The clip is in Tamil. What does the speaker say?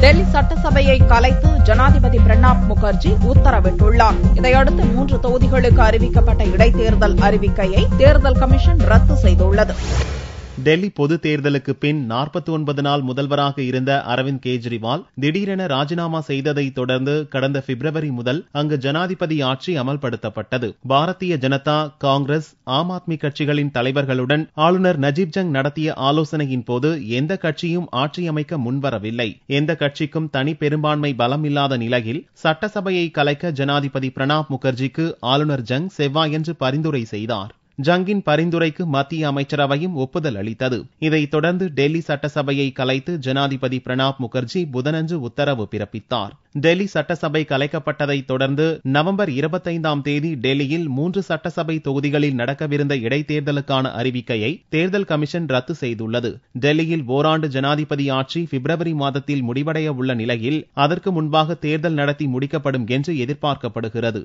டெல்லி சட்டசபையை கலைத்து ஜனாதிபதி பிரணாப் முகர்ஜி உத்தரவிட்டுள்ளார். இதையடுத்து 3 தொகுதிகளுக்கு அறிவிக்கப்பட்ட இடைத்தேர்தல் அறிவிக்கையை தேர்தல் கமிஷன் ரத்து செய்துள்ளது. டெல்லி பொது தேர்தலுக்கு பின் 49 நாள் முதல்வராக இருந்த அரவிந்த் கெஜ்ரிவால் திடீரென ராஜினாமா செய்ததை தொடர்ந்து கடந்த பிப்ரவரி முதல் அங்கு ஜனாதிபதி ஆட்சி அமல்படுத்தப்பட்டது. பாரதிய ஜனதா, காங்கிரஸ், ஆம் ஆத்மி கட்சிகளின் தலைவர்களுடன் ஆளுநர் நஜீப் ஜங் நடத்திய ஆலோசனையின் போது எந்த கட்சியும் ஆட்சி அமைக்க முன்வரவில்லை. எந்த கட்சிக்கும் தனி பெரும்பான்மை பலம் இல்லாத நிலையில் சட்டசபையை கலைக்க ஜனாதிபதி பிரணாப் முகர்ஜிக்கு ஆளுநர் ஜங் செவ்வாயன்று பரிந்துரை செய்தார். ஜங்கின் பரிந்துரைக்கு மத்திய அமைச்சரவையும் ஒப்புதல் அளித்தது. இதைத் தொடர்ந்து டெல்லி சட்டசபையை கலைத்து ஜனாதிபதி பிரணாப் முகர்ஜி புதனன்று உத்தரவு பிறப்பித்தார். டெல்லி சட்டசபை கலைக்கப்பட்டதைத் தொடர்ந்து நவம்பர் 25ஆம் தேதி டெல்லியில் 3 சட்டசபை தொகுதிகளில் நடக்கவிருந்த இடைத்தேர்தலுக்கான அறிவிக்கையை தேர்தல் கமிஷன் ரத்து செய்துள்ளது. டெல்லியில் ஓராண்டு ஜனாதிபதி ஆட்சி பிப்ரவரி மாதத்தில் முடிவடைய உள்ள நிலையில் அதற்கு முன்பாக தேர்தல் நடத்தி முடிக்கப்படும் என்று எதிர்பார்க்கப்படுகிறது.